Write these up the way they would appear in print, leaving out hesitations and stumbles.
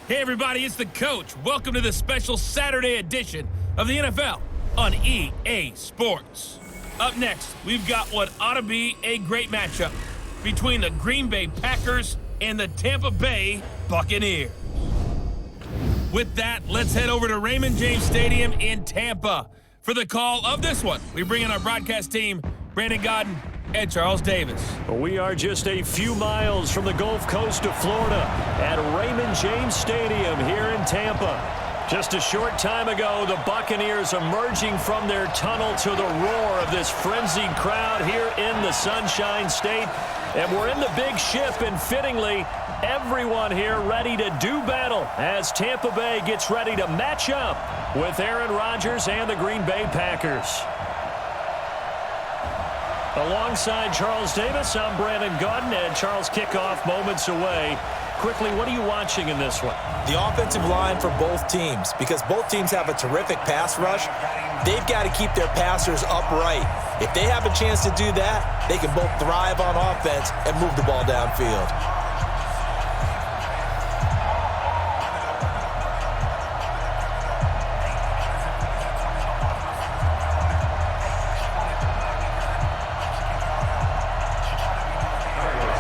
Hey everybody, it's the coach. Welcome to the special Saturday edition of the NFL on EA Sports. Up next, we've got what ought to be a great matchup between the Green Bay Packers and the Tampa Bay Buccaneers. With that, let's head over to Raymond James Stadium in Tampa. For the call of this one, we bring in our broadcast team, Brandon Godden and Charles Davis. We are just a few miles from the Gulf Coast of Florida at Raymond James Stadium here in Tampa. Just a short time ago, the Buccaneers emerging from their tunnel to the roar of this frenzied crowd here in the Sunshine State. And we're in the big ship, and fittingly, everyone here ready to do battle as Tampa Bay gets ready to match up with Aaron Rodgers and the Green Bay Packers. Alongside Charles Davis, I'm Brandon Godden, and Charles, kickoff moments away. Quickly, what are you watching in this one? The offensive line for both teams, because both teams have a terrific pass rush. They've got to keep their passers upright. If they have a chance to do that, they can both thrive on offense and move the ball downfield.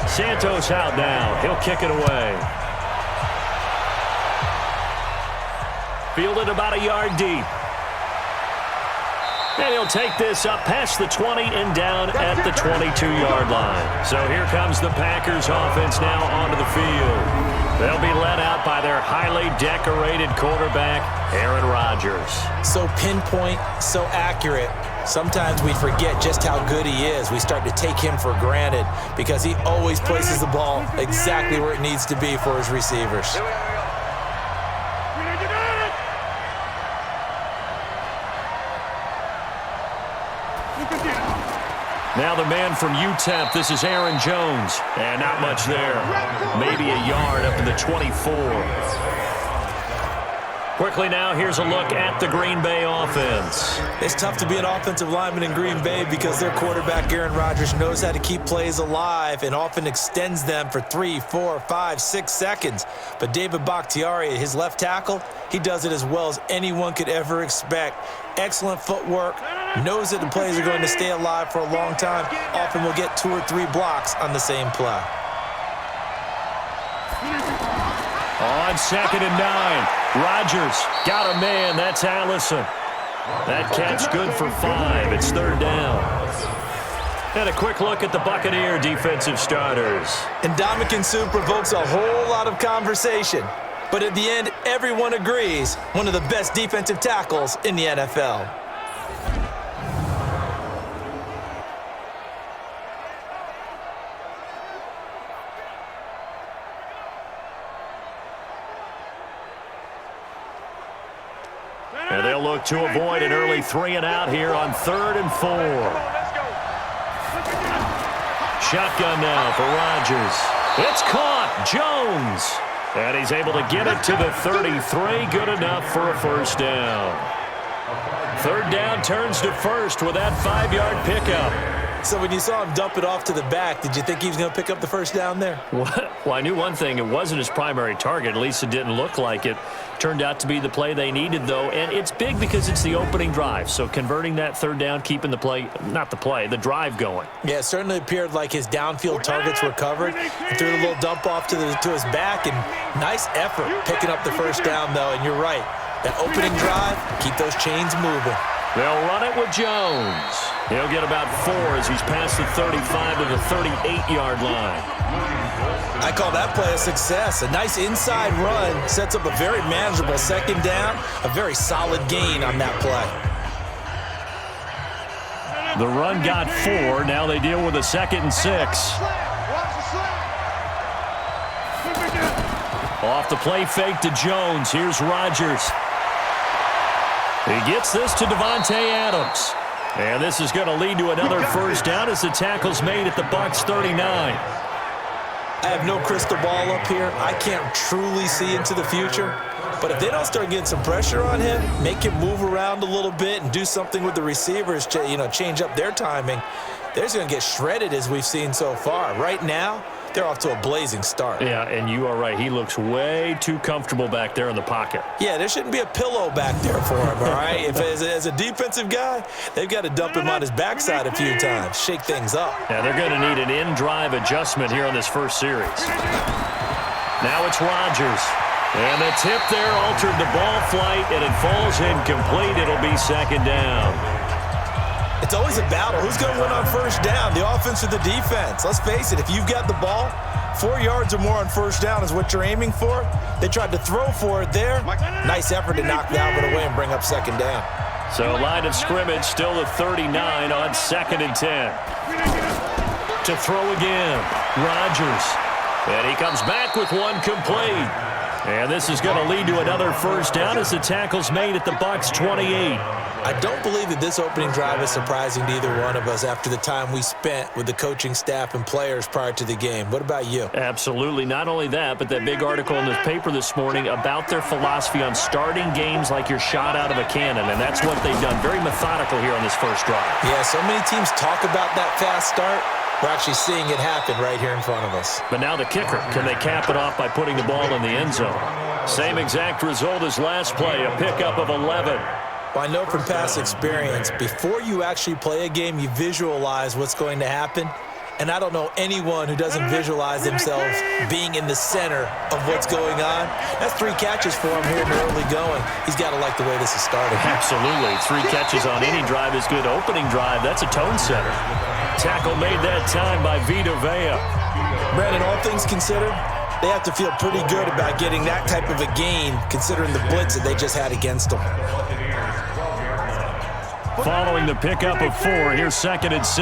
Santos out now. He'll kick it away. Fielded about a yard deep. And he'll take this up past the 20 and down at the 22-yard line. So here comes the Packers offense now onto the field. They'll be led out by their highly decorated quarterback, Aaron Rodgers. So pinpoint, so accurate. Sometimes we forget just how good he is. We start to take him for granted because he always places the ball exactly where it needs to be for his receivers. Now the man from UTEP, this is Aaron Jones. And not much there. Maybe a yard up to the 24. Quickly now, here's a look at the Green Bay offense. It's tough to be an offensive lineman in Green Bay because their quarterback, Aaron Rodgers, knows how to keep plays alive and often extends them for 3, 4, 5, 6 seconds. But David Bakhtiari, his left tackle, he does it as well as anyone could ever expect. Excellent footwork, knows that the plays are going to stay alive for a long time. Often will get 2 or 3 blocks on the same play. On 2nd and 9. Rodgers got a man. That's Allison. That catch good for 5. It's 3rd down. And a quick look at the Buccaneer defensive starters. Ndamukong Suh provokes a whole lot of conversation. But at the end, everyone agrees, one of the best defensive tackles in the NFL. And they'll look to avoid an early 3 and out here on 3rd and 4. Shotgun now for Rodgers. It's caught. Jones. And he's able to get it to the 33. Good enough for a 1st down. 3rd down turns to 1st with that 5-yard pickup. So when you saw him dump it off to the back, did you think he was going to pick up the 1st down there? Well, I knew one thing. It wasn't his primary target. At least it didn't look like it. Turned out to be the play they needed, though. And it's big because it's the opening drive. So converting that 3rd down, keeping the play, not the play, the drive going. Yeah, it certainly appeared like his downfield targets were covered. He threw the little dump off to his back, and nice effort picking up the 1st down, though. And you're right. That opening drive, keep those chains moving. They'll run it with Jones. He'll get about 4 as he's past the 35 to the 38-yard line. I call that play a success. A nice inside run sets up a very manageable 2nd down, a very solid gain on that play. The run got 4. Now they deal with a 2nd and 6. Off the play fake to Jones. Here's Rodgers. He gets this to Devontae Adams. And this is going to lead to another 1st down as the tackle's made at the Bucs 39. I have no crystal ball up here. I can't truly see into the future. But if they don't start getting some pressure on him, make him move around a little bit and do something with the receivers, change up their timing, they're just going to get shredded as we've seen so far. Right now, they're off to a blazing start. Yeah, and you are right. He looks way too comfortable back there in the pocket. Yeah, there shouldn't be a pillow back there for him, all right? If as a defensive guy, they've got to dump him on his backside a few times, shake things up. Yeah, they're going to need an in-drive adjustment here on this first series. Now it's Rodgers. And the tip there altered the ball flight, and it falls incomplete. It'll be second down. It's always a battle. Who's going to win on first down, the offense or the defense? Let's face it, if you've got the ball, 4 yards or more on first down is what you're aiming for. They tried to throw for it there. Nice effort to knock that one away and bring up second down. So line of scrimmage still at 39 on 2nd and 10. To throw again, Rodgers. And he comes back with one complete. And this is going to lead to another first down as the tackle's made at the Bucs 28. I don't believe that this opening drive is surprising to either one of us after the time we spent with the coaching staff and players prior to the game. What about you? Absolutely. Not only that, but that big article in the paper this morning about their philosophy on starting games like you're shot out of a cannon, and that's what they've done. Very methodical here on this first drive. Yeah, so many teams talk about that fast start. We're actually seeing it happen right here in front of us. But now the kicker. Can they cap it off by putting the ball in the end zone? Same exact result as last play, a pickup of 11. Well, I know from past experience, before you actually play a game, you visualize what's going to happen. And I don't know anyone who doesn't visualize themselves being in the center of what's going on. That's 3 catches for him here in the early going. He's got to like the way this is starting. Absolutely. 3 catches on any drive is good. Opening drive, that's a tone setter. Tackle made that time by Vita Vea. Brandon, all things considered, they have to feel pretty good about getting that type of a gain considering the blitz that they just had against them. Following the pickup of 4, here's 2nd and 6.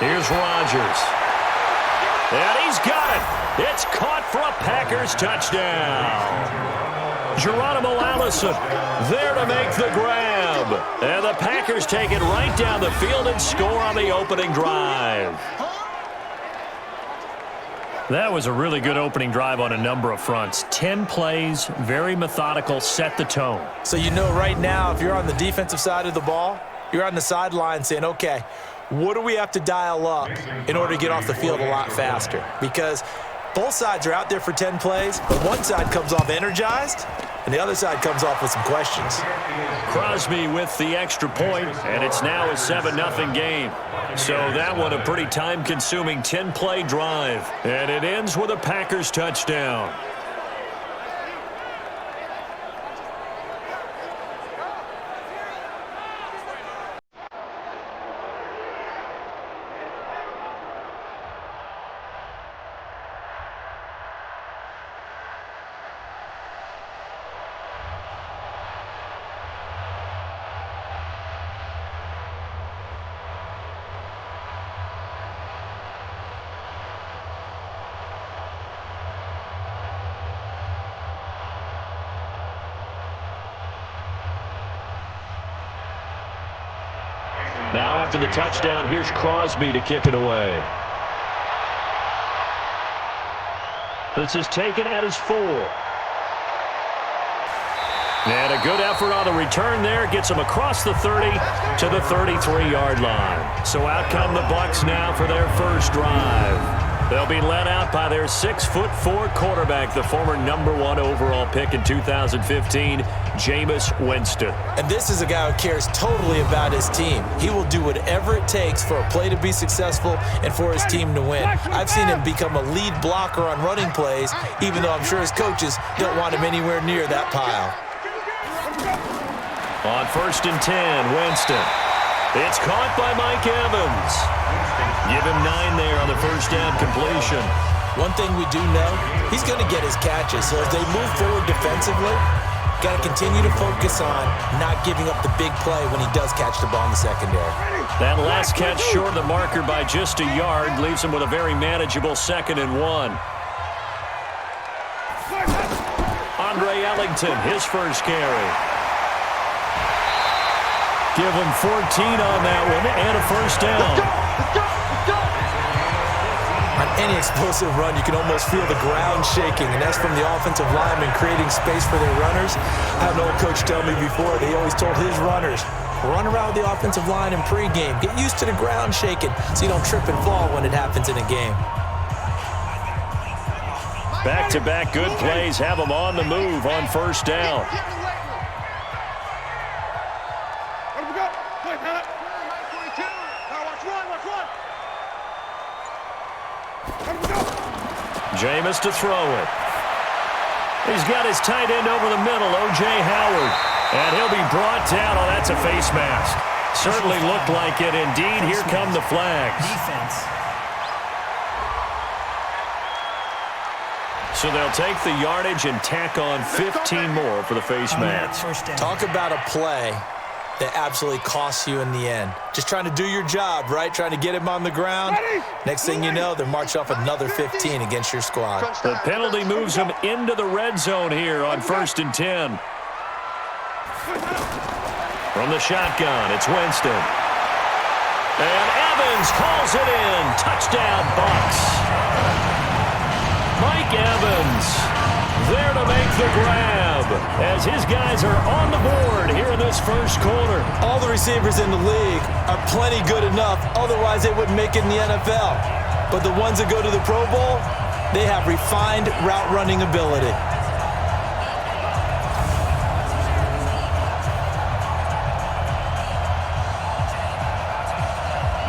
Here's Rodgers. And he's got it. It's caught for a Packers touchdown. Geronimo Allison there to make the grab. And the Packers take it right down the field and score on the opening drive. That was a really good opening drive on a number of fronts. 10 plays, very methodical, set the tone. So you know right now, if you're on the defensive side of the ball, you're on the sideline saying, okay, what do we have to dial up in order to get off the field a lot faster? Because both sides are out there for 10 plays, but one side comes off energized, and the other side comes off with some questions. Crosby with the extra point, and it's now a 7-0 game. So that one a pretty time-consuming 10-play drive, and it ends with a Packers touchdown. Now after the touchdown, here's Crosby to kick it away. This is taken at his 4. And a good effort on the return there. Gets him across the 30 to the 33-yard line. So out come the Bucs now for their first drive. They'll be led out by their 6'4" quarterback, the former #1 overall pick in 2015, Jameis Winston. And this is a guy who cares totally about his team. He will do whatever it takes for a play to be successful and for his team to win. I've seen him become a lead blocker on running plays, even though I'm sure his coaches don't want him anywhere near that pile. On 1st and 10, Winston. It's caught by Mike Evans. Give him 9 there on the first down completion. One thing we do know, he's going to get his catches. So as they move forward defensively, got to continue to focus on not giving up the big play when he does catch the ball in the secondary. That last catch short of the marker by just a yard leaves him with a very manageable 2nd and 1. Andre Ellington, his first carry. Give him 14 on that one and a first down. On any explosive run, you can almost feel the ground shaking, and that's from the offensive linemen creating space for their runners. I had an old coach tell me before, they always told his runners, Run around the offensive line in pregame. Get used to the ground shaking so you don't trip and fall when it happens in a game. Back-to-back good plays have them on the move on first down. Jameis to throw it. He's got his tight end over the middle, O.J. Howard. And he'll be brought down. Oh, that's a face mask. Certainly looked like it. Indeed, here come the flags. Defense. So they'll take the yardage and tack on 15 more for the face mask. Talk about a play that absolutely costs you in the end. Just trying to do your job, right? Trying to get him on the ground. Next thing you know, they're marching off another 15 against your squad. The penalty moves them into the red zone here on 1st and 10. From the shotgun, it's Winston. And Evans calls it in. Touchdown, Bucs. Mike Evans there to make the grab as his guys are on the board here in this first quarter. All the receivers in the league are plenty good enough, otherwise they wouldn't make it in the NFL. But the ones that go to the Pro Bowl, they have refined route running ability.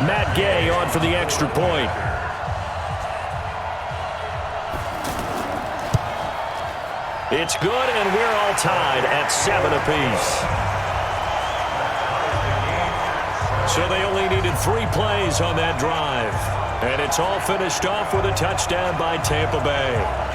Matt Gay on for the extra point. It's good, and we're all tied at 7 apiece. So they only needed 3 plays on that drive. And it's all finished off with a touchdown by Tampa Bay.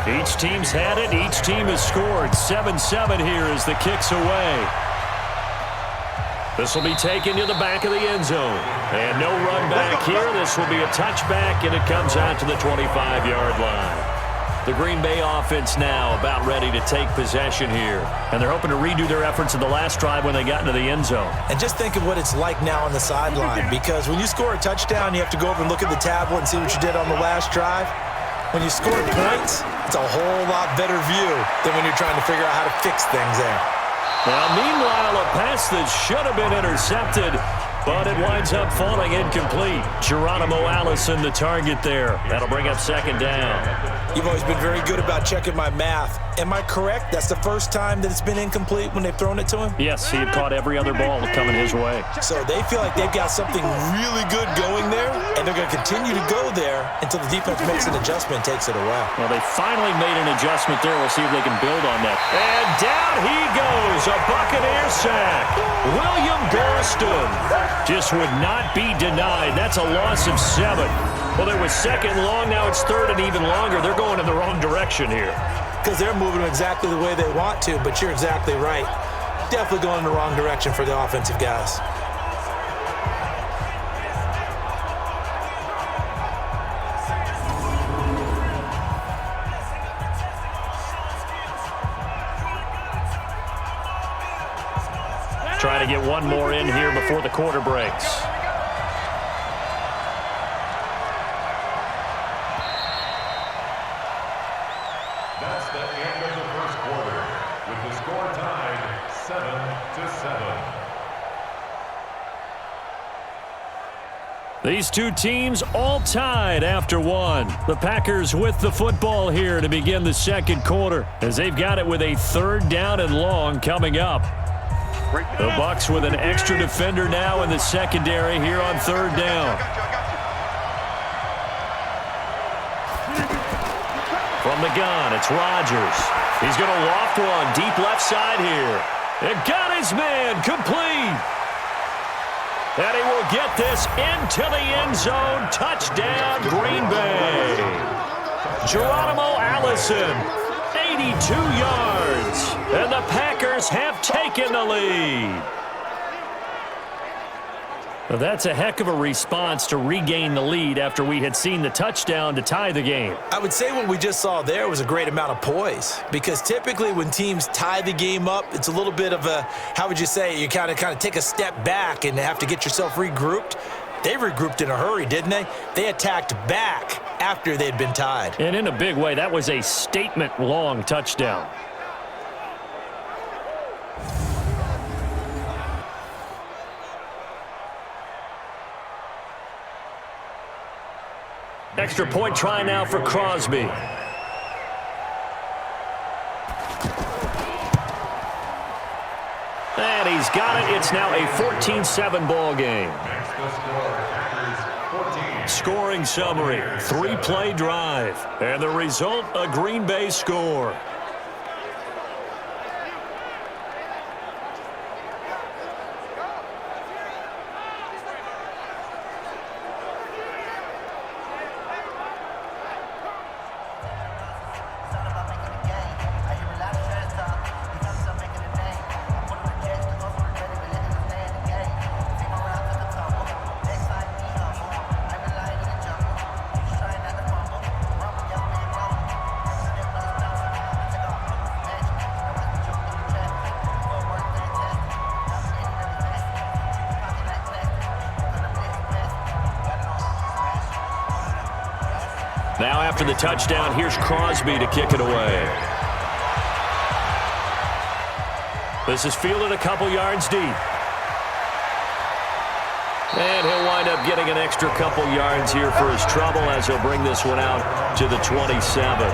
Each team's had it. Each team has scored. 7-7 here as the kick's away. This will be taken to the back of the end zone. And no run back here. This will be a touchback, and it comes out to the 25-yard line. The Green Bay offense now about ready to take possession here. And they're hoping to redo their efforts in the last drive when they got into the end zone. And just think of what it's like now on the sideline, because when you score a touchdown, you have to go over and look at the tablet and see what you did on the last drive. When you score points, it's a whole lot better view than when you're trying to figure out how to fix things there. Now, meanwhile, a pass that should have been intercepted, but it winds up falling incomplete. Geronimo Allison, the target there. That'll bring up 2nd down. You've always been very good about checking my math. Am I correct? That's the first time that it's been incomplete when they've thrown it to him? Yes, he had caught every other ball coming his way. So they feel like they've got something really good going there, and they're going to continue to go there until the defense makes an adjustment and takes it away. Well, they finally made an adjustment there. We'll see if they can build on that. And down he goes, a Buccaneer sack. William Gostin just would not be denied. That's a loss of 7. Well, it was 2nd long. Now it's 3rd and even longer. They're going in the wrong direction here. Because they're moving exactly the way they want to, but you're exactly right. Definitely going in the wrong direction for the offensive guys. Try to get one more in here before the quarter breaks. That's the end of the first quarter, with the score tied 7-7. These two teams all tied after 1. The Packers with the football here to begin the 2nd quarter, as they've got it with a 3rd down and long coming up. The Bucs with an extra defender now in the secondary here on 3rd down. From the gun, it's Rodgers. He's going to loft one deep left side here. And got his man complete. And he will get this into the end zone. Touchdown, Green Bay. Geronimo Allison, 82 yards. And the Packers have taken the lead. Well, that's a heck of a response to regain the lead after we had seen the touchdown to tie the game. I would say what we just saw there was a great amount of poise, because typically when teams tie the game up, it's a little bit of a, how would you say, you kind of take a step back and have to get yourself regrouped. They regrouped in a hurry, didn't they? They attacked back after they'd been tied. And in a big way, that was a statement-long touchdown. Extra point try now for Crosby. And he's got it. It's now a 14-7 ball game. Scoring summary, 3-play drive. And the result, a Green Bay score. Now after the touchdown, here's Crosby to kick it away. This is fielded a couple yards deep. And he'll wind up getting an extra couple yards here for his trouble as he'll bring this one out to the 27.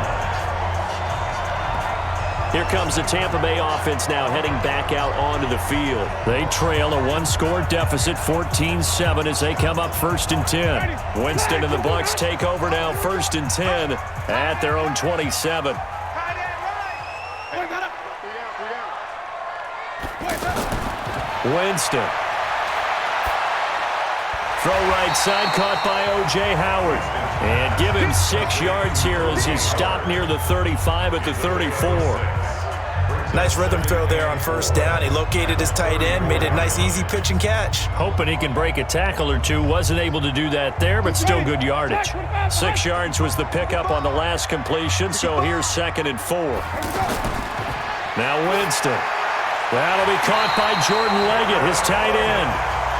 Here comes the Tampa Bay offense now heading back out onto the field. They trail a one-score deficit, 14-7, as they come up 1st and 10. Winston and the Bucs take over now 1st and 10 at their own 27. Winston. Throw right side, caught by O.J. Howard. And give him 6 yards here as he's stopped near the 35 at the 34. Nice rhythm throw there on 1st down. He located his tight end, made a nice easy pitch and catch. Hoping he can break a tackle or two. Wasn't able to do that there, but still good yardage. 6 yards was the pickup on the last completion, so here's 2nd and 4. Now Winston. That'll be caught by Jordan Leggett, his tight end.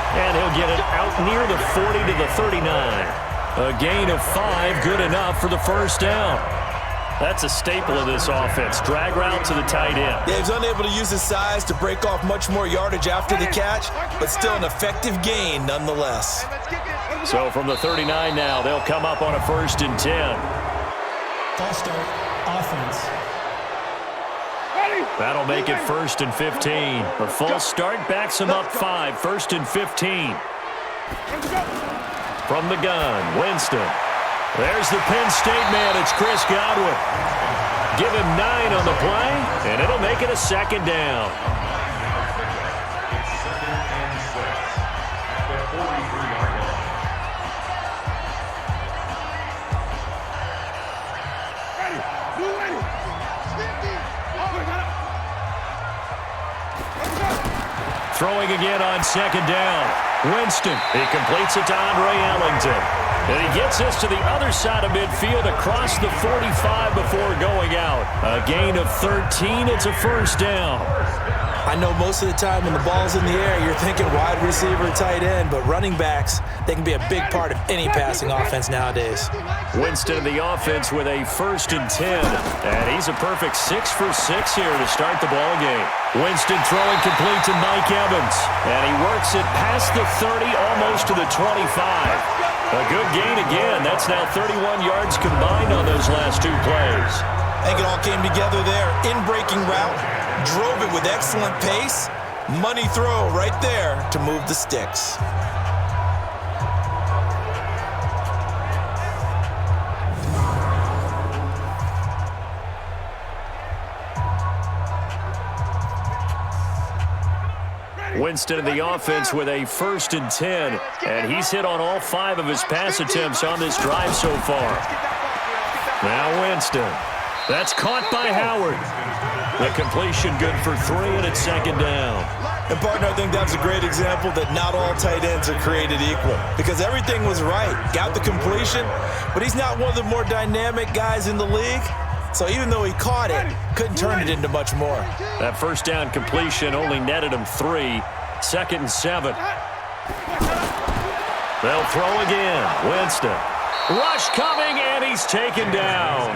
And he'll get it out near the 40 to the 39. A gain of 5, good enough for the 1st down. That's a staple of this offense. Drag route to the tight end. Yeah, he was unable to use his size to break off much more yardage after the catch, but still an effective gain nonetheless. So from the 39 now, they'll come up on a 1st and 10. False start, offense. That'll make it 1st and 15. A false start backs them up 5. 1st and 15. From the gun, Winston. There's the Penn State man. It's Chris Godwin. Give him 9 on the play, and it'll make it a 2nd down. It's 2nd and 6 at the 43-yard line. Throwing again on 2nd down. Winston. He completes it to Andre Ellington. And he gets this to the other side of midfield across the 45 before going out. A gain of 13. It's a 1st down. I know most of the time when the ball's in the air, you're thinking wide receiver, tight end, but running backs, they can be a big part of any passing offense nowadays. Winston in the offense with a 1st and 10. And he's a perfect 6 for 6 here to start the ball game. Winston throwing complete to Mike Evans. And he works it past the 30, almost to the 25. A good gain again. That's now 31 yards combined on those last 2 plays. I think it all came together there. In-breaking route, drove it with excellent pace. Money throw right there to move the sticks. Winston in the offense with a 1st and 10. And he's hit on all 5 of his pass attempts on this drive so far. Now Winston. That's caught by Howard. The completion good for 3, and it's second down. And, partner, I think that was a great example that not all tight ends are created equal because everything was right. Got the completion, but he's not one of the more dynamic guys in the league. So even though he caught it, couldn't turn it into much more. That first down completion only netted him 3. Second and 7. They'll throw again. Winston. Rush coming, and he's taken down.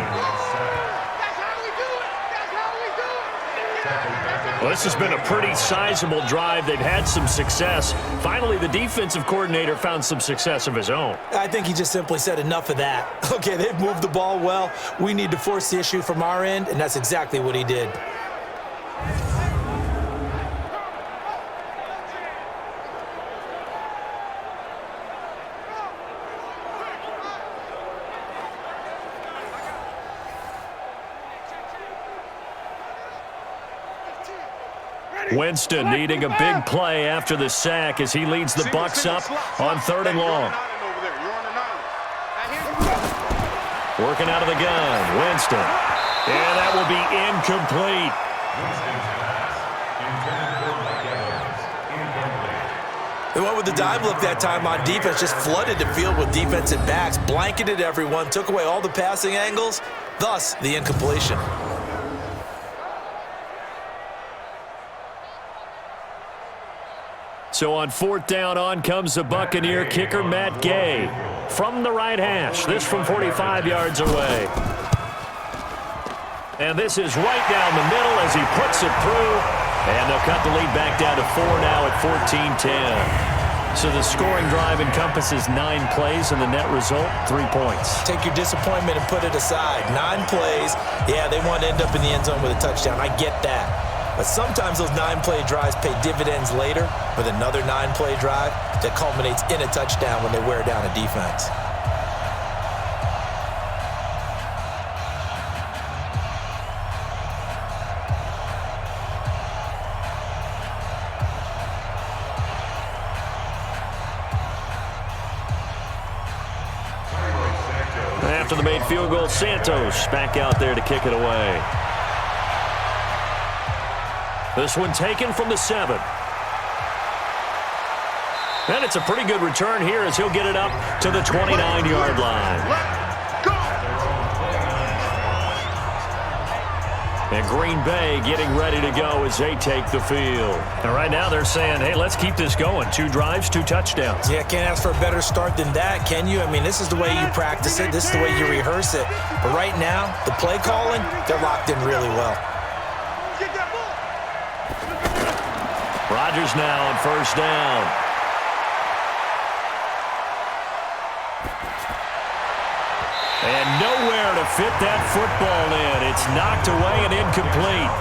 Well, this has been a pretty sizable drive. They've had some success. Finally, the defensive coordinator found some success of his own. I think he just simply said enough of that. Okay, they've moved the ball well. We need to force the issue from our end, and that's exactly what he did. Winston needing a big play after the sack as he leads the Bucs up on 3rd and long. Working out of the gun, Winston. And that will be incomplete. They went with the dive look that time on defense, just flooded the field with defensive backs, blanketed everyone, took away all the passing angles, thus the incompletion. So on 4th down, on comes the Buccaneer kicker, Matt Gay, from the right hash. This from 45 yards away. And this is right down the middle as he puts it through. And they'll cut the lead back down to 4 now at 14-10. So the scoring drive encompasses 9 plays, and the net result, 3 points. Take your disappointment and put it aside. 9 plays. Yeah, they want to end up in the end zone with a touchdown. I get that. But sometimes those 9-play drives pay dividends later with another 9-play drive that culminates in a touchdown when they wear down a defense. After the made field goal, Santos back out there to kick it away. This one taken from the 7. And it's a pretty good return here as he'll get it up to the 29-yard line. And Green Bay getting ready to go as they take the field. And right now they're saying, hey, let's keep this going. 2 drives, 2 touchdowns. Yeah, can't ask for a better start than that, can you? I mean, this is the way you practice it. This is the way you rehearse it. But right now, the play calling, they're locked in really well. Rodgers now on 1st down. And nowhere to fit that football in. It's knocked away and incomplete.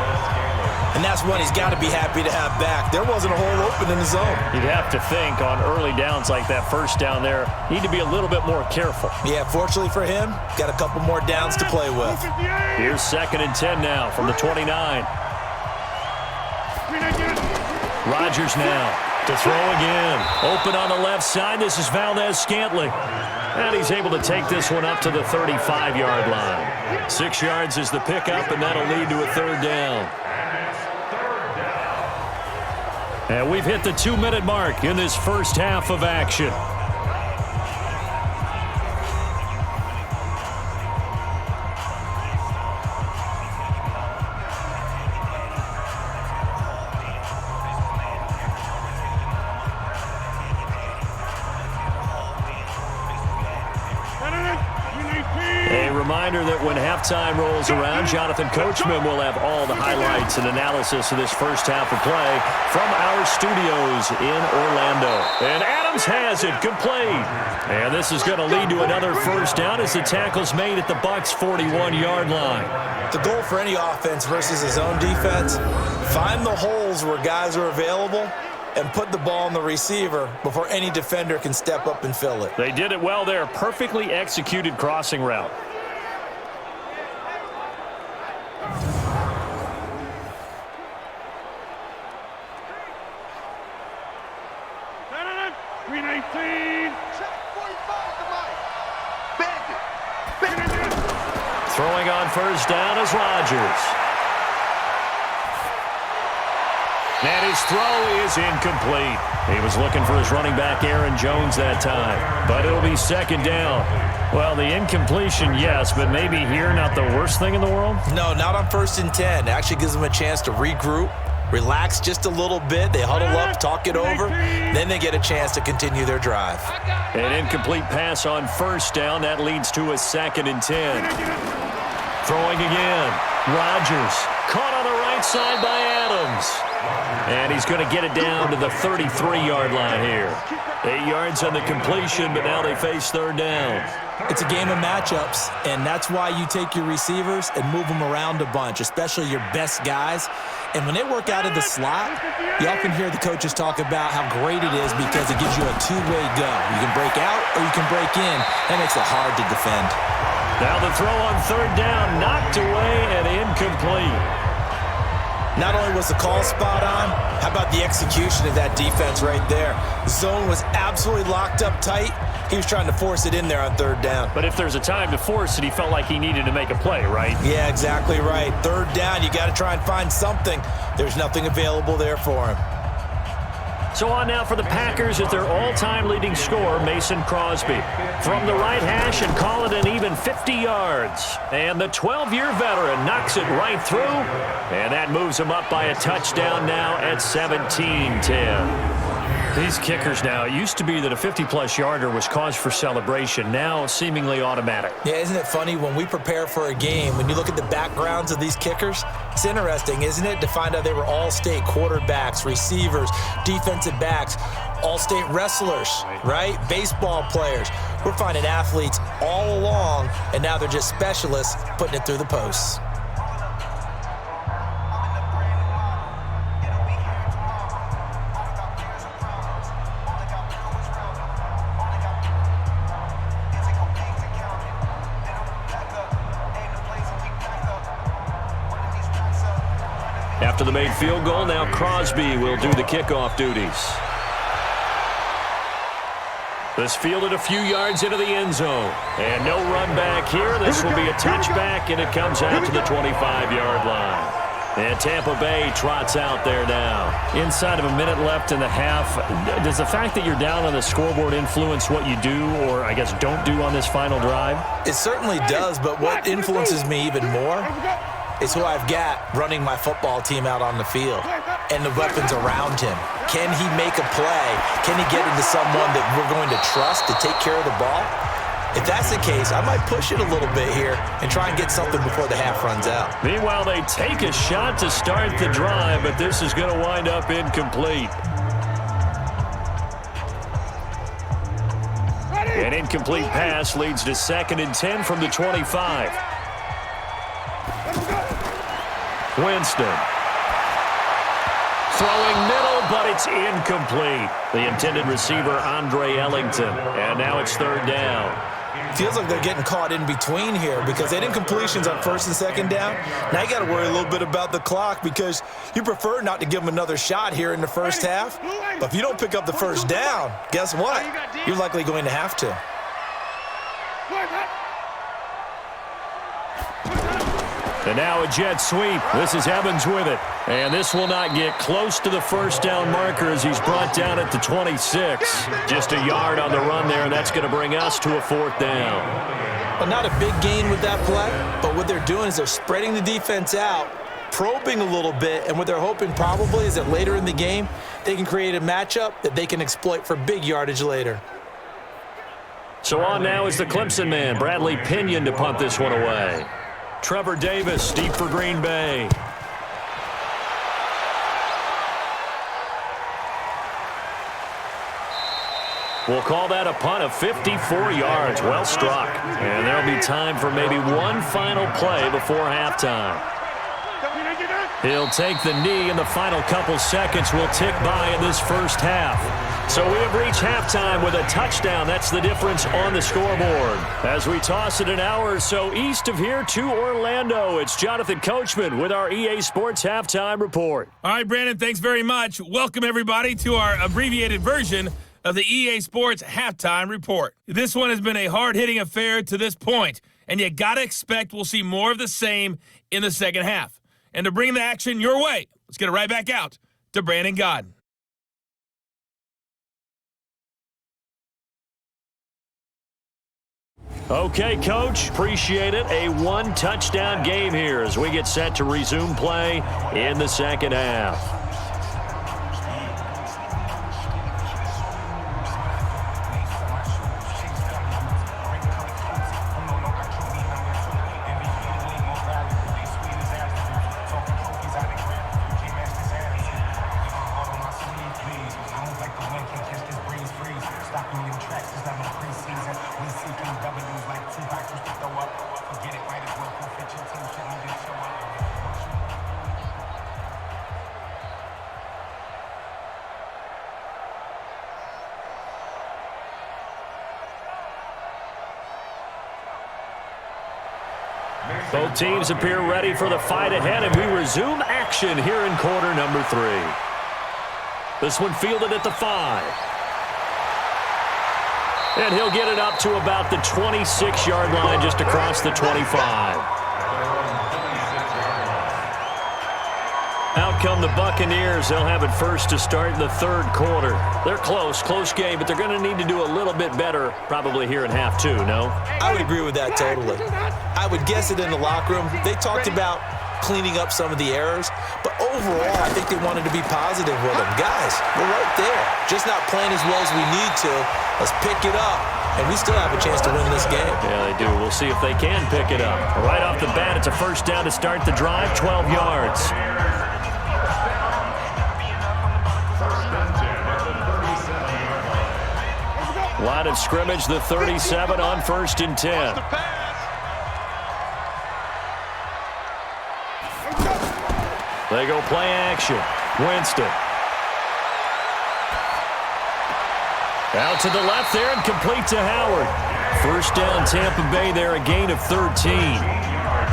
And that's one he's got to be happy to have back. There wasn't a hole open in the zone. You'd have to think on early downs like that 1st down there, need to be a little bit more careful. Yeah, fortunately for him, got a couple more downs to play with. Here's 2nd and 10 now from the 29. Rodgers now to throw again. Open on the left side. This is Valdez-Scantling. And he's able to take this one up to the 35-yard line. 6 yards is the pickup, and that'll lead to a 3rd down. And we've hit the 2-minute mark in this first half of action. Reminder that when halftime rolls around, Jonathan Coachman will have all the highlights and analysis of this first half of play from our studios in Orlando. And Adams has it complete. And this is going to lead to another 1st down as the tackle's made at the Bucs' 41-yard line. The goal for any offense versus his own defense, find the holes where guys are available and put the ball on the receiver before any defender can step up and fill it. They did it well there. Perfectly executed crossing route. Throwing on first down is Rodgers. And his throw is incomplete. He was looking for his running back, Aaron Jones, that time. But it'll be second down. Well, the incompletion, yes, but maybe here not the worst thing in the world? No, not on 1st and 10. It actually gives them a chance to regroup, relax just a little bit. They huddle up, talk it over. Then they get a chance to continue their drive. An incomplete pass on first down. That leads to a 2nd and 10. Throwing again. Rodgers caught on the right side by Adams. And he's going to get it down to the 33-yard line here. 8 yards on the completion, but now they face third down. It's a game of matchups, and that's why you take your receivers and move them around a bunch, especially your best guys. And when they work out of the slot, you often hear the coaches talk about how great it is because it gives you a two-way go. You can break out or you can break in. That makes it hard to defend. Now the throw on third down, knocked away and incomplete. Not only was the call spot on, how about the execution of that defense right there? The zone was absolutely locked up tight. He was trying to force it in there on third down. But if there's a time to force it, he felt like he needed to make a play, right? Yeah, exactly right. Third down, you got to try and find something. There's nothing available there for him. So on now for the Packers at their all-time leading scorer, Mason Crosby. From the right hash and call it an even 50 yards. And the 12-year veteran knocks it right through. And that moves him up by a touchdown now at 17-10. These kickers now, it used to be that a 50-plus yarder was cause for celebration. Now seemingly automatic. Yeah, isn't it funny when we prepare for a game, when you look at the backgrounds of these kickers, it's interesting, isn't it, to find out they were all-state quarterbacks, receivers, defensive backs, all-state wrestlers, right? Baseball players. We're finding athletes all along, and now they're just specialists putting it through the posts. After the made field goal, now Crosby will do the kickoff duties. This fielded a few yards into the end zone. And no run back here. This will be a touchback, and it comes out to the 25-yard line. And Tampa Bay trots out there now. Inside of a minute left in the half, does the fact that you're down on the scoreboard influence what you do or, I guess, don't do on this final drive? It certainly does, but what influences me even more is who I've got running my football team out on the field and the weapons around him. Can he make a play? Can he get into someone that we're going to trust to take care of the ball? If that's the case, I might push it a little bit here and try and get something before the half runs out. Meanwhile, they take a shot to start the drive, but this is going to wind up incomplete. An incomplete pass leads to 2nd and 10 from the 25. Winston. Throwing middle, but it's incomplete. The intended receiver, Andre Ellington. And now it's third down. Feels like they're getting caught in between here because they had incompletions on 1st and 2nd down. Now you got to worry a little bit about the clock because you prefer not to give them another shot here in the first half. But if you don't pick up the first down, guess what? You're likely going to have to. And now a jet sweep. This is Evans with it. And this will not get close to the first down marker as he's brought down at the 26. Just a yard on the run there, and that's going to bring us to a 4th down. Well, not a big gain with that play, but what they're doing is they're spreading the defense out, probing a little bit, and what they're hoping probably is that later in the game, they can create a matchup that they can exploit for big yardage later. So on now is the Clemson man, Bradley Pinion, to punt this one away. Trevor Davis, deep for Green Bay. We'll call that a punt of 54 yards. Well struck. And there'll be time for maybe one final play before halftime. He'll take the knee, and the final couple seconds will tick by in this first half. So we have reached halftime with a touchdown. That's the difference on the scoreboard. As we toss it an hour or so east of here to Orlando, it's Jonathan Coachman with our EA Sports Halftime Report. All right, Brandon, thanks very much. Welcome, everybody, to our abbreviated version of the EA Sports Halftime Report. This one has been a hard-hitting affair to this point, and you got to expect we'll see more of the same in the second half. And to bring the action your way, let's get it right back out to Brandon Godden. Okay, Coach, appreciate it. A one-touchdown game here as we get set to resume play in the second half. Both teams appear ready for the fight ahead, and we resume action here in quarter number 3. This one fielded at the 5. And he'll get it up to about the 26-yard line, just across the 25. Out come the Buccaneers. They'll have it first to start the third quarter. They're close game, but they're going to need to do a little bit better probably here in half 2, no? I would agree with that totally. I would guess it in the locker room. They talked about cleaning up some of the errors, but overall, I think they wanted to be positive with them. Guys, we're right there. Just not playing as well as we need to. Let's pick it up, and we still have a chance to win this game. Yeah, they do. We'll see if they can pick it up. Right off the bat, it's a first down to start the drive, 12 yards. Line of scrimmage, the 37 on 1st and 10. They go play action. Winston. Out to the left there and complete to Howard. First down, Tampa Bay there, a gain of 13.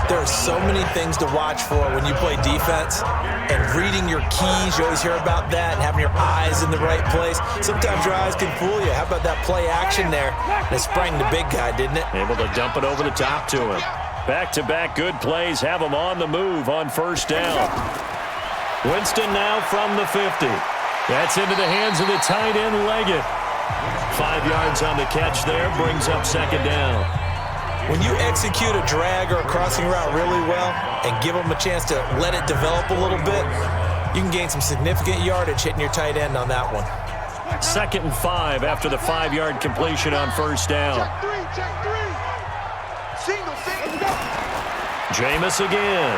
There are so many things to watch for when you play defense. And reading your keys, you always hear about that, and having your eyes in the right place. Sometimes your eyes can fool you. How about that play action there? And it sprang the big guy, didn't it? Able to dump it over the top to him. Back-to-back good plays have him on the move on first down. Winston now from the 50. That's into the hands of the tight end, Leggett. 5 yards on the catch there, brings up second down. When you execute a drag or a crossing route really well and give them a chance to let it develop a little bit, you can gain some significant yardage hitting your tight end on that one. 2nd and 5 after the 5-yard completion on first down. Jameis again.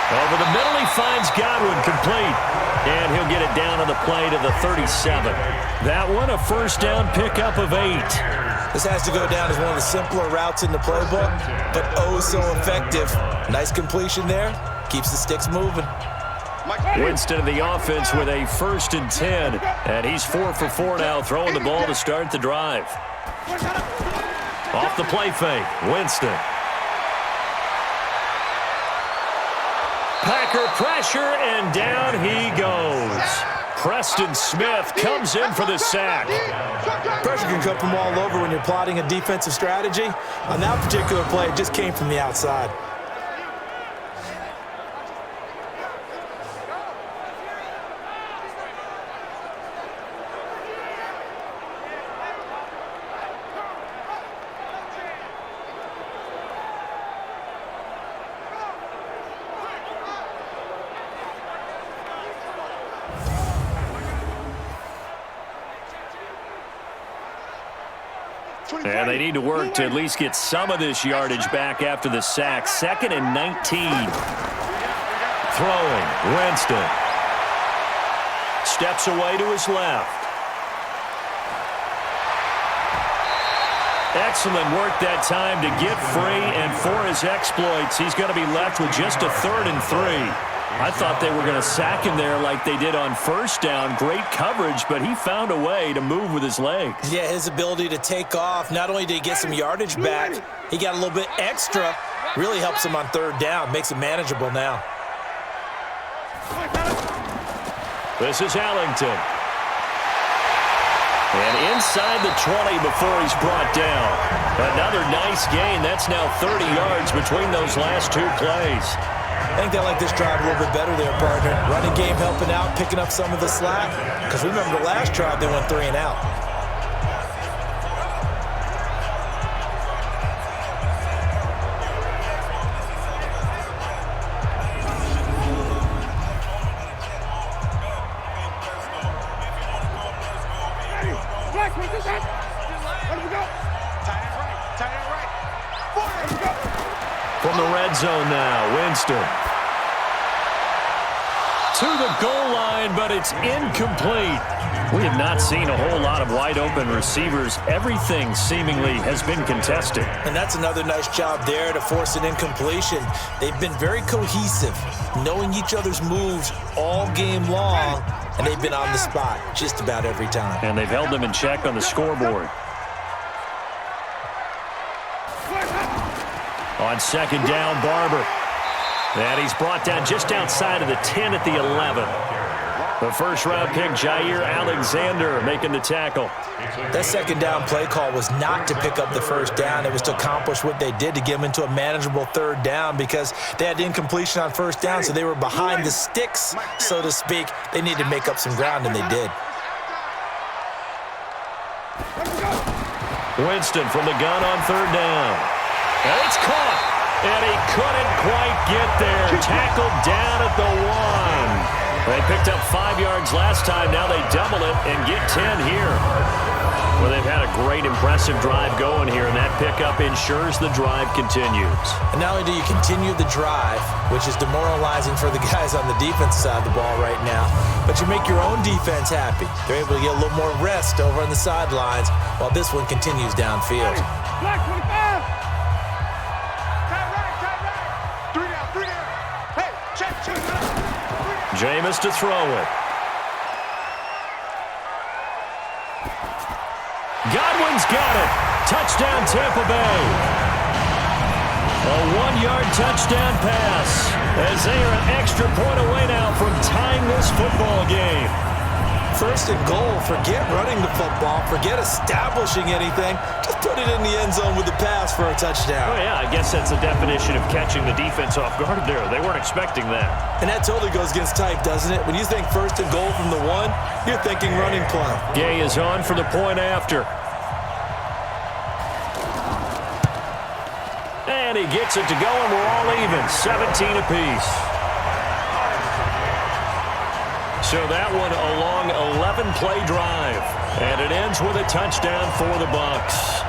Over the middle, he finds Godwin, complete. And he'll get it down on the play to the 37. That one, a first down pickup of 8. This has to go down as one of the simpler routes in the playbook, but oh so effective. Nice completion there. Keeps the sticks moving. Winston of the offense with a 1st and 10. And he's 4 for 4 now, throwing the ball to start the drive. Off the play fake, Winston. Packer pressure, and down he goes. Preston Smith comes in for the sack. Pressure can come from all over when you're plotting a defensive strategy. On that particular play, it just came from the outside. And they need to work to at least get some of this yardage back after the sack. 2nd and 19. Throwing, Winston. Steps away to his left. Excellent work that time to get free, and for his exploits, he's going to be left with just a 3rd and 3. I thought they were going to sack him there like they did on first down. Great coverage, but he found a way to move with his legs. Yeah, his ability to take off, not only did he get some yardage back, he got a little bit extra. Really helps him on 3rd down, makes it manageable now. This is Ellington. And inside the 20 before he's brought down. Another nice gain. That's now 30 yards between those last two plays. I think they like this drive a little bit better there, partner. Running game helping out, picking up some of the slack. Because remember the last drive, they went 3 and out. From the red zone now, Winston. To the goal line, but it's incomplete. We have not seen a whole lot of wide open receivers. Everything seemingly has been contested. And that's another nice job there to force an incompletion. They've been very cohesive, knowing each other's moves all game long, and they've been on the spot just about every time. And they've held them in check on the scoreboard. On second down, Barber. And he's brought down just outside of the 10 at the 11. The first-round pick, Jair Alexander, making the tackle. That second down play call was not to pick up the first down. It was to accomplish what they did, to get them into a manageable third down, because they had incompletion on first down, so they were behind the sticks, so to speak. They needed to make up some ground, and they did. Winston from the gun on third down. And it's caught, and he couldn't quite get there. Tackled down at the 1. They picked up 5 yards last time. Now they double it and get 10 here. Well, they've had a great, impressive drive going here, and that pickup ensures the drive continues. And not only do you continue the drive, which is demoralizing for the guys on the defense side of the ball right now, but you make your own defense happy. They're able to get a little more rest over on the sidelines while this one continues downfield. Jameis to throw it. Godwin's got it. Touchdown, Tampa Bay. A 1-yard touchdown pass as they are an extra point away now from tying this football game. First and goal, forget running the football, forget establishing anything. Just put it in the end zone with the pass for a touchdown. Oh, yeah, I guess that's the definition of catching the defense off guard there. They weren't expecting that. And that totally goes against type, doesn't it? When you think first and goal from the 1, you're thinking running play. Gay is on for the point after. And he gets it to go, and we're all even, 17 apiece. So that one a long 11-play drive, and it ends with a touchdown for the Bucs.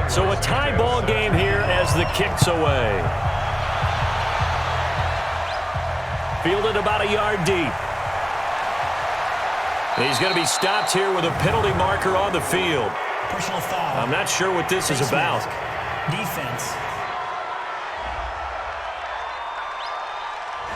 So a tie ball game here as the kick's away. Fielded about a yard deep. He's going to be stopped here with a penalty marker on the field. Personal foul. I'm not sure what this is about. Defense.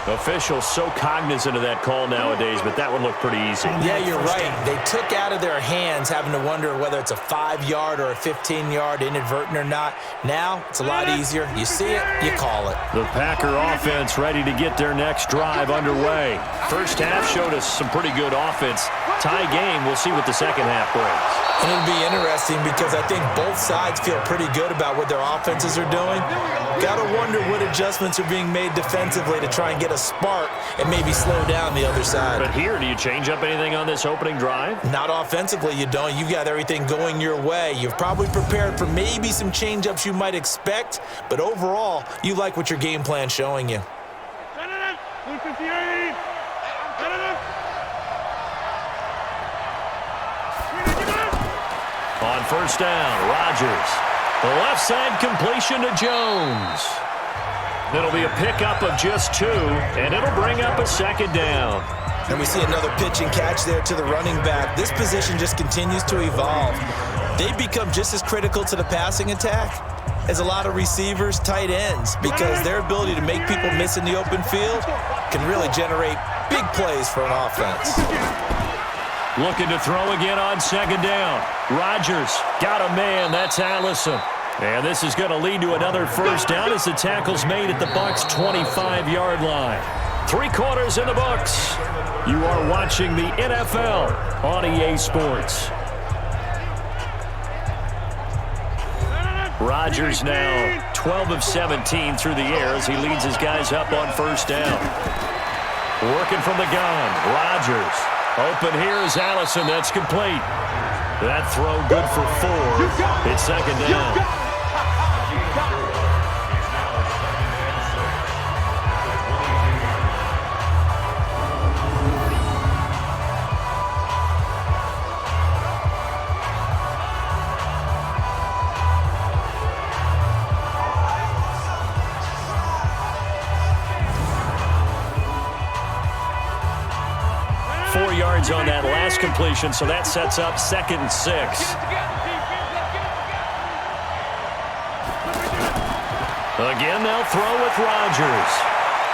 Officials so cognizant of that call nowadays, but that one looked pretty easy. Yeah, you're right. They took out of their hands having to wonder whether it's a 5-yard or a 15-yard, inadvertent or not. Now, it's a lot easier. You see it, you call it. The Packer offense ready to get their next drive underway. First half showed us some pretty good offense. Tie game, we'll see what the second half brings. And it'll be interesting because I think both sides feel pretty good about what their offenses are doing. Got to wonder what adjustments are being made defensively to try and get a spark and maybe slow down the other side. But here, do you change up anything on this opening drive? Not offensively, you don't. You've got everything going your way. You've probably prepared for maybe some change-ups you might expect, but overall, you like what your game plan's showing you. On first down, Rodgers. The left side completion to Jones. It'll be a pickup of just 2, and it'll bring up a second down. And we see another pitch and catch there to the running back. This position just continues to evolve. They become just as critical to the passing attack as a lot of receivers, tight ends, because their ability to make people miss in the open field can really generate big plays for an offense. Looking to throw again on second down. Rodgers got a man. That's Allison. And this is going to lead to another first down as the tackle's made at the Bucs' 25-yard line. 3 quarters in the books. You are watching the NFL on EA Sports. Rodgers now 12 of 17 through the air as he leads his guys up on first down. Working from the gun, Rodgers. Open here is Allison. That's complete. That throw good for 4. It's second down. 4 yards on that last completion, so that sets up 2nd and 6. Again, they'll throw with Rodgers.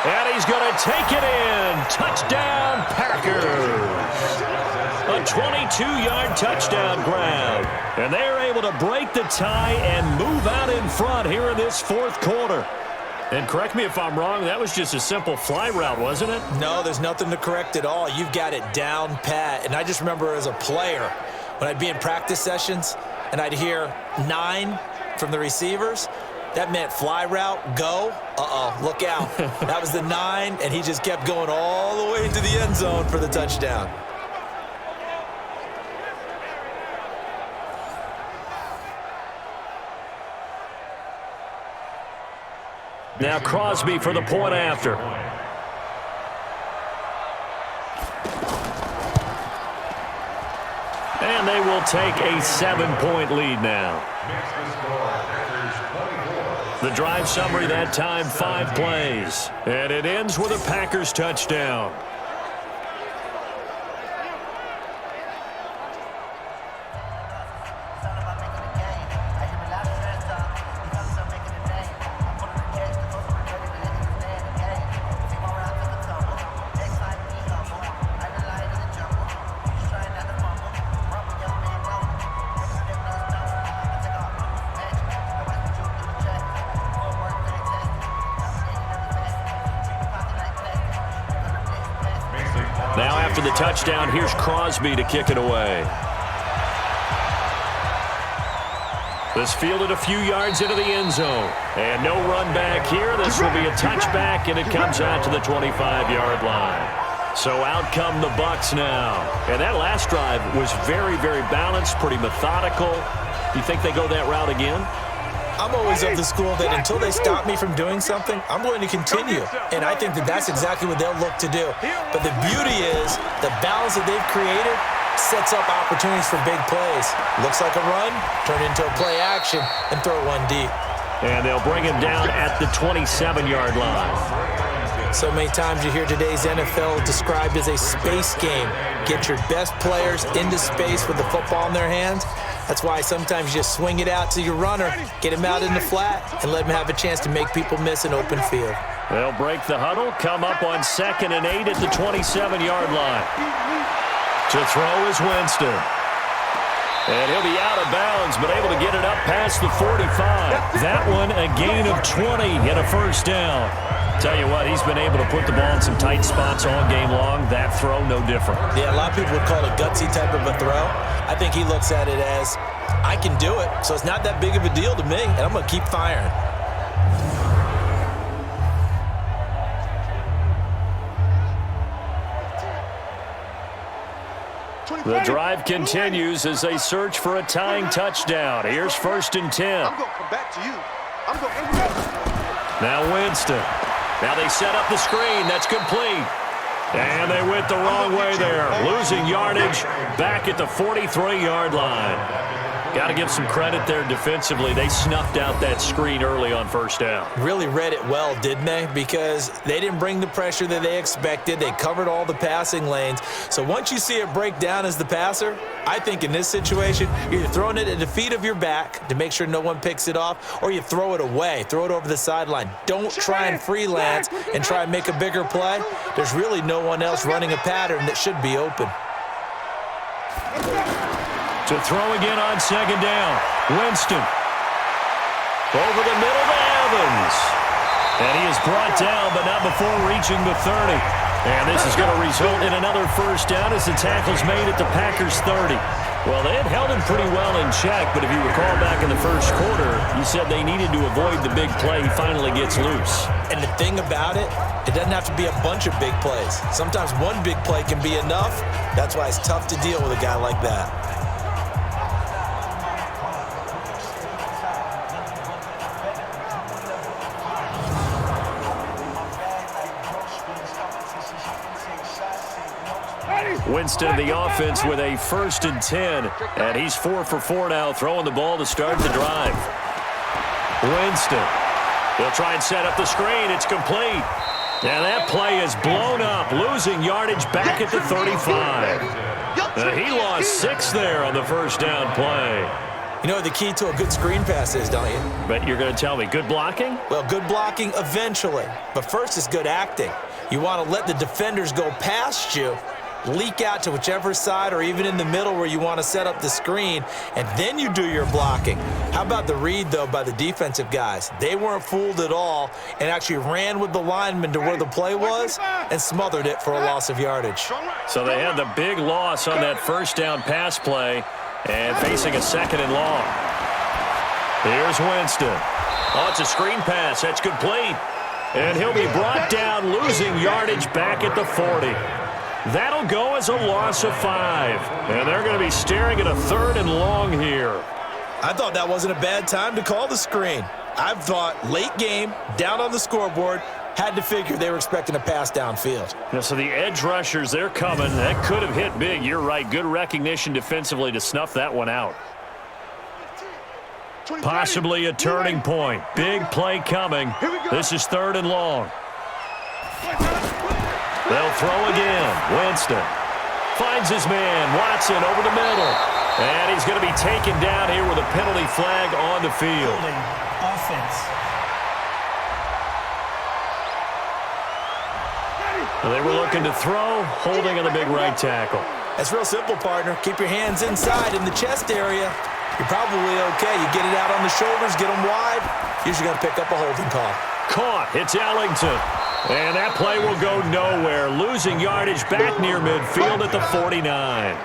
And he's going to take it in. Touchdown, Packers. A 22-yard touchdown grab. And they're able to break the tie and move out in front here in this 4th quarter. And correct me if I'm wrong, that was just a simple fly route, wasn't it? No, there's nothing to correct at all. You've got it down pat. And I just remember as a player, when I'd be in practice sessions and I'd hear 9 from the receivers, that meant fly route, go. Uh-oh, look out. That was the 9, and he just kept going all the way into the end zone for the touchdown. Now Crosby for the point after. And they will take a 7-point lead now. The drive summary that time, 5 plays. And it ends with a Packers touchdown. Now after the touchdown, here's Crosby to kick it away. This fielded a few yards into the end zone. And no run back here. This will be a touchback, and it comes out to the 25-yard line. So out come the Bucs now. And that last drive was very, very balanced, pretty methodical. Do you think they go that route again? I'm always of the school that until they stop me from doing something, I'm going to continue. And I think that that's exactly what they'll look to do. But the beauty is the balance that they've created sets up opportunities for big plays. Looks like a run, turn into a play action, and throw one deep. And they'll bring him down at the 27-yard line. So many times you hear today's NFL described as a space game. Get your best players into space with the football in their hands. That's why sometimes you just swing it out to your runner, get him out in the flat, and let him have a chance to make people miss an open field. They'll break the huddle, come up on 2nd and 8 at the 27-yard line. To throw is Winston. And he'll be out of bounds, but able to get it up past the 45. That one, a gain of 20 and a first down. Tell you what, he's been able to put the ball in some tight spots all game long. That throw, no different. Yeah, a lot of people would call it a gutsy type of a throw. I think he looks at it as, I can do it, so it's not that big of a deal to me, and I'm going to keep firing. The drive continues as they search for a tying touchdown. Here's 1st and 10. I'm going to come back to you. Now Winston. Now they set up the screen. That's complete. And they went the wrong way there. Losing yardage back at the 43-yard line. Got to give some credit there defensively. They snuffed out that screen early on first down. Really read it well, didn't they? Because they didn't bring the pressure that they expected. They covered all the passing lanes. So once you see it break down as the passer, I think in this situation, you're either throwing it at the feet of your back to make sure no one picks it off, or you throw it away, throw it over the sideline. Don't try and freelance and try and make a bigger play. There's really no one else running a pattern that should be open. To throw again on second down. Winston. Over the middle to Evans. And he is brought down, but not before reaching the 30. And this is going to result in another first down as the tackle's made at the Packers' 30. Well, they had held him pretty well in check, but if you recall back in the first quarter, you said they needed to avoid the big play. He finally gets loose. And the thing about it, it doesn't have to be a bunch of big plays. Sometimes one big play can be enough. That's why it's tough to deal with a guy like that. Winston, the offense, with a 1st and 10. And he's 4 for 4 now, throwing the ball to start the drive. Winston. They'll try and set up the screen. It's complete. And that play is blown up, losing yardage back at the 35. He lost 6 there on the first down play. You know what the key to a good screen pass is, don't you? But you're going to tell me, good blocking? Well, good blocking eventually. But first is good acting. You want to let the defenders go past you, leak out to whichever side or even in the middle where you want to set up the screen, and then you do your blocking. How about the read, though, by the defensive guys? They weren't fooled at all and actually ran with the lineman to where the play was and smothered it for a loss of yardage. So they had the big loss on that first down pass play and facing a 2nd and long. Here's Winston. Oh, it's a screen pass. That's complete. And he'll be brought down, losing yardage back at the 40. That'll go as a loss of 5. And they're going to be staring at a 3rd and long here. I thought that wasn't a bad time to call the screen. I've thought late game, down on the scoreboard, had to figure they were expecting a pass downfield. Yeah, so the edge rushers, they're coming. That could have hit big. You're right. Good recognition defensively to snuff that one out. Possibly a turning point. Big play coming. This is 3rd and long. They'll throw again. Winston finds his man. Watson over the middle. And he's going to be taken down here with a penalty flag on the field. Offense. They were looking to throw, holding on the big right tackle. That's real simple, partner. Keep your hands inside in the chest area. You're probably okay. You get it out on the shoulders, get them wide. Usually going to pick up a holding call. Caught. It's Ellington. And that play will go nowhere. Losing yardage back near midfield at the 49.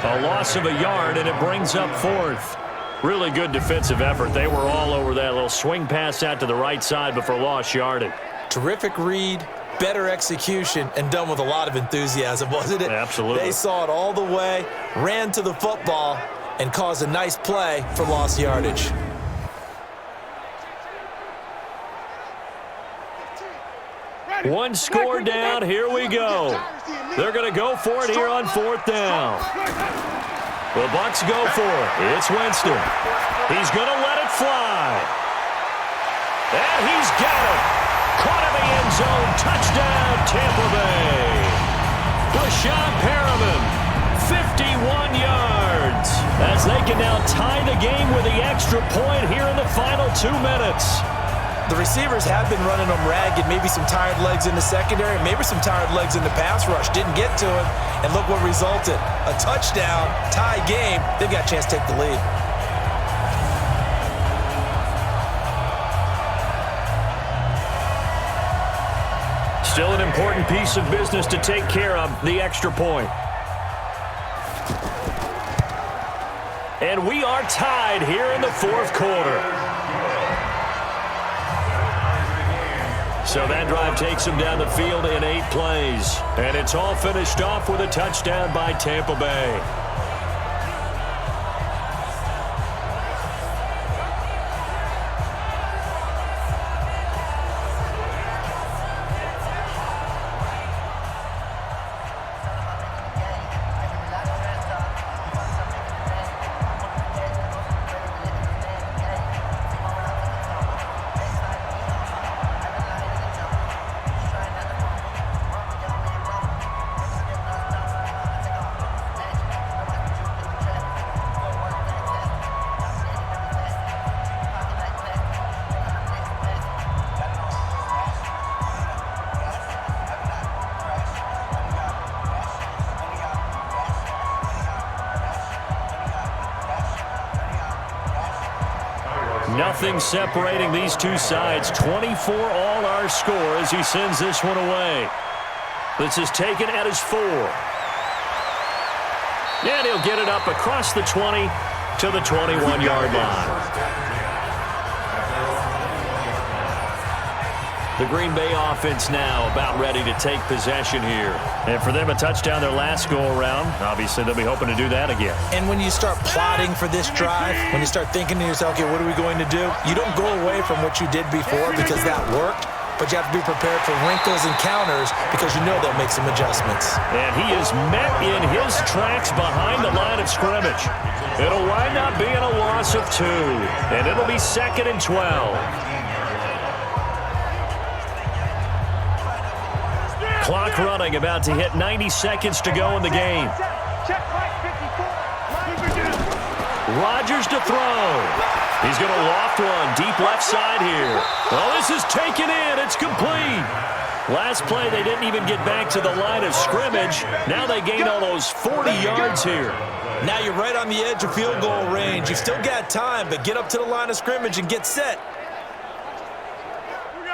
A loss of a yard, and it brings up 4th. Really good defensive effort. They were all over that little swing pass out to the right side before lost yardage. Terrific read, better execution, and done with a lot of enthusiasm, wasn't it? Absolutely. They saw it all the way, ran to the football, and caused a nice play for lost yardage. One score down. Here we go. They're going to go for it here on 4th down. The Bucs go for it. It's Winston. He's going to let it fly. And he's got it. Caught in the end zone. Touchdown, Tampa Bay. Brashad Perriman, 51 yards. As they can now tie the game with the extra point here in the final 2 minutes. The receivers have been running them ragged, maybe some tired legs in the secondary, maybe some tired legs in the pass rush. Didn't get to him, and look what resulted. A touchdown, tie game. They've got a chance to take the lead. Still an important piece of business to take care of, the extra point. And we are tied here in the 4th quarter. So that drive takes them down the field in 8 plays. And it's all finished off with a touchdown by Tampa Bay. Nothing separating these two sides. 24 all our score as he sends this one away. This is taken at his 4. And he'll get it up across the 20 to the 21-yard line. The Green Bay offense now about ready to take possession here. And for them, a touchdown their last go-around. Obviously, they'll be hoping to do that again. And when you start plotting for this drive, when you start thinking to yourself, okay, what are we going to do? You don't go away from what you did before because that worked, but you have to be prepared for wrinkles and counters because you know they'll make some adjustments. And he is met in his tracks behind the line of scrimmage. It'll wind up being a loss of 2, and it'll be 2nd and 12. Clock running, about to hit 90 seconds to go in the game. Rodgers to throw. He's going to loft one deep left side here. Oh, this is taken in. It's complete. Last play, they didn't even get back to the line of scrimmage. Now they gain almost 40 yards here. Now you're right on the edge of field goal range. You've still got time, but get up to the line of scrimmage and get set.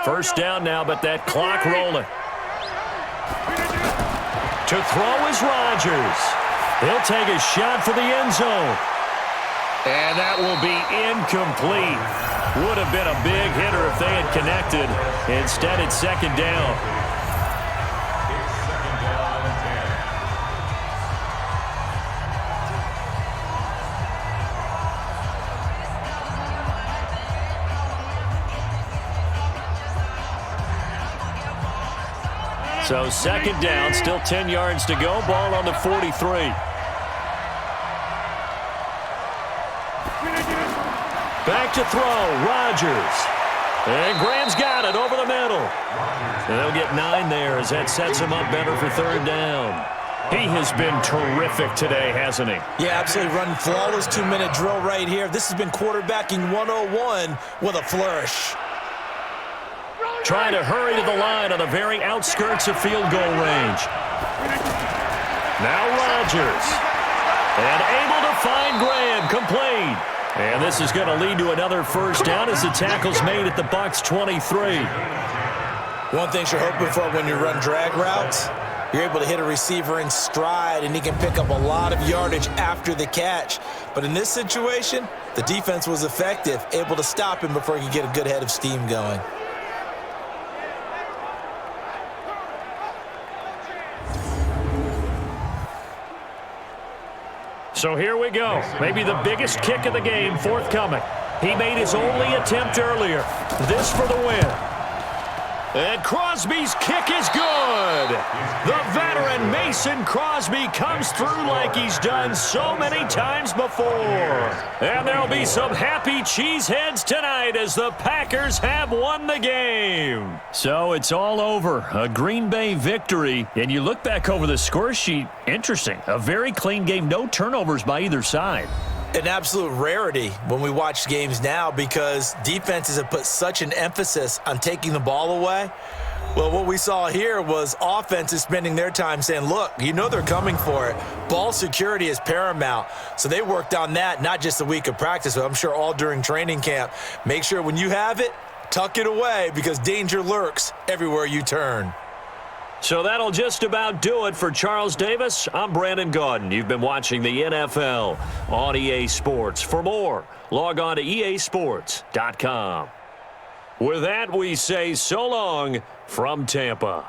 First down now, but that clock rolling. To throw is Rodgers. He'll take a shot for the end zone. And that will be incomplete. Would have been a big hitter if they had connected. Instead, it's 2nd down. So 2nd down, still 10 yards to go. Ball on the 43. Back to throw, Rodgers. And Graham's got it over the middle. And they'll get 9 there as that sets him up better for 3rd down. He has been terrific today, hasn't he? Yeah, absolutely. Running flawless 2-minute drill right here. This has been quarterbacking 101 with a flourish. Trying to hurry to the line on the very outskirts of field goal range. Now Rodgers. And able to find Graham, complete. And this is going to lead to another 1st down as the tackle's made at the Bucs 23. One thing you're hoping for when you run drag routes, you're able to hit a receiver in stride, and he can pick up a lot of yardage after the catch. But in this situation, the defense was effective, able to stop him before he could get a good head of steam going. So here we go. Maybe the biggest kick of the game forthcoming. He made his only attempt earlier. This for the win. And Crosby's kick is good. The veteran Mason Crosby comes through like he's done so many times before. And there'll be some happy cheeseheads tonight as the Packers have won the game. So it's all over. A Green Bay victory. And you look back over the score sheet, interesting. A very clean game. No turnovers by either side. An absolute rarity when we watch games now because defenses have put such an emphasis on taking the ball away. Well, what we saw here was offenses spending their time saying, look, you know they're coming for it. Ball security is paramount. So they worked on that, not just a week of practice, but I'm sure all during training camp. Make sure when you have it, tuck it away because danger lurks everywhere you turn. So that'll just about do it for Charles Davis. I'm Brandon Gaudin. You've been watching the NFL on EA Sports. For more, log on to easports.com. With that, we say so long from Tampa.